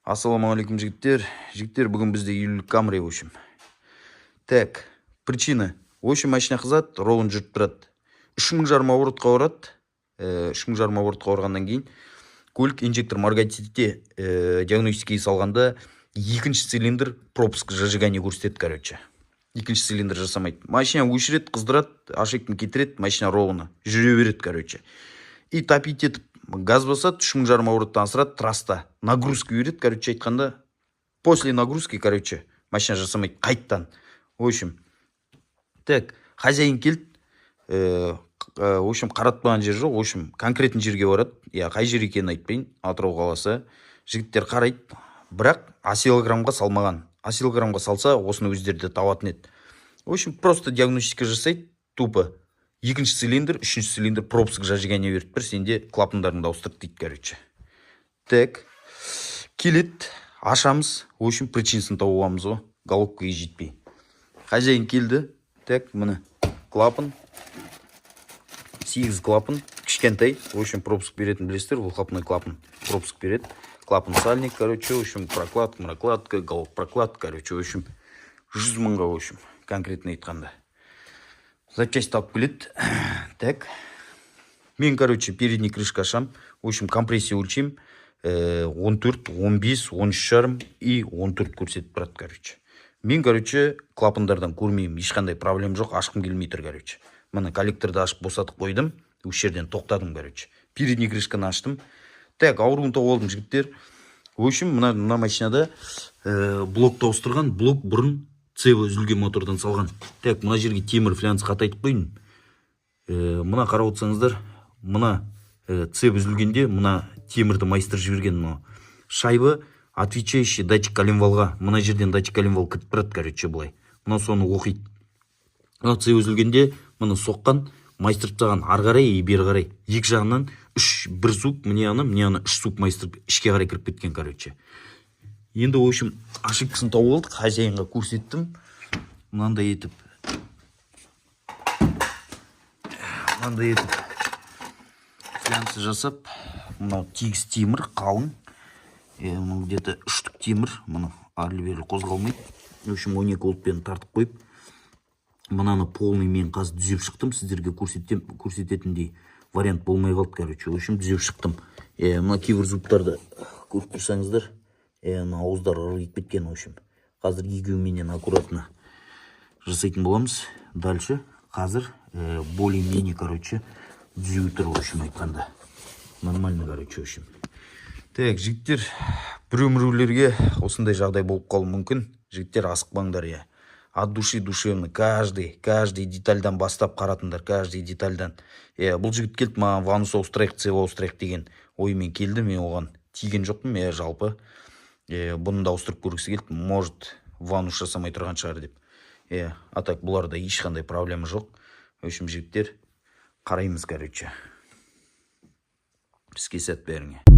Ассалаумағалейкум жігіттер, бүгін бізде июльдік Камри, в общем. Так, причина. В общем, машина қызат, ролын жүріп тұрады. 3000 жарым оборотқа орады. 3000 жарым оборотқа орғаннан кейін, көлік инжектор моргайтите диагностикаға салғанда, екінші цилиндр пропуск зажигания көрсетеді, короче. Екінші цилиндр жасамайды. Машина өшіреді, қыздырады, ашектін кетіреді, машина ролына жүре береді, короче. И топить етіп, газ басады, 3000 жарым обороттан асырады, траста нагрузка береді, короче, айтқанда. После нагрузки, короче, машина жасамайды, қайттан. В общем, так, хозяин келді, в общем, қаратпаған жер жоқ, в общем, конкретный жерге барады. Я қай жер екенін айтпайын, Атырау қаласы. Жігіттер қарайды, бірақ осциллограммға салмаған. Осциллограммға салса, осыны өздері де табатын еді. В общем, просто диагностика жасайды, тупо. Екінші цилиндр, үшінші цилиндр пропуск зажигания берді, бір сенде клапандарыңды ауыстырды дейді, короче. Так, келеді, ашамыз, в общем, причинасын тауып аламыз ғой, головкаға жетпей. Хозяин келді, так, міне клапан, 8 клапан, кішкентай, в общем, пропуск беретін білесіздер, выхлопной клапан, пропуск береді. Клапан сальник, короче, в общем, прокладка, головка прокладка, короче, в общем, 100 мыңға, в общем, конкретно айтқанда. Запчасть тап келеді. Так, мен, короче, передний крышка ашам, в общем, компрессия өлшейм, 14, 15, 13 жарым и 14 көрсетіп тұрады, короче. Мен, короче, клапандардан көрмеймін, ешқандай проблем жоқ, ашқым келмей тұр, короче. Міне коллекторды ашып босатып қойдым, осы жерден тоқтадым, короче. Передний крышканы аштым. Так, ауруын тауып алдым, жігіттер. В общем, мына машинада блокты ауыстырған, блок бұрын цева үзілген мотордан салған. Так, мына жерге темір флянс қатайтып қойын. Мына қарап отырсаңыздар, мына цева үзілгенде, мына темірді майстыр жіберген. Шайбы отвечающий датчик коленвалға. Мына жерден датчик коленвал кіріп тұрады, короче, былай. Мына соны оқиды. Мына цева үзілгенде, мына соққан, майстыр тастаған ары қарай и бері қарай. Екі жағынан бір суп, мне ана 3 суп майстыр ішке қарай кіріп кеткен, короче. Енді, в общем, ошибкасын тауып алдық, хозяинға көрсеттім. Мынандай етіп флянсы жасап, мына тегіс темір, қалың. Где-то 3 штук темір, мына арлы-берлі қозғалмайды. В общем, 12 олтпен тартып қойып, мынаны полный мен қазір дүзеп шықтым, сіздерге көрсететіндей вариант болмай қалды, короче. В общем, дүзеп шықтым. Мына кейбір зубтарды көріп тұрсаңыздар, ауыздар ырғиып кеткен, в общем. Қазір егеуменен аккуратно жасайтын боламыз. Дальше қазір более-менее, короче, дүзеп тұр, в общем, айтқанда. Нормально, короче, в общем. Так, жігіттер, біреулерге осындай жағдай болып қалуы мүмкін. Жігіттер, асықпаңдар, я. От души душевно, каждый детальдан бастап қаратындар, каждый детальдан. Бұл жігіт келді, маған ванус ауыстырайық, цева ауыстырайық деген оймен келді, мен оған тиген жоқпын, жалпы. Бұны да ауыстырып көргісі келді, может, ванус жасамай тұрған шығар деп. А так, бұларда ешқандай проблема жоқ. В общем, жігіттер, қараймыз, короче. Бізге сәт бәріңе.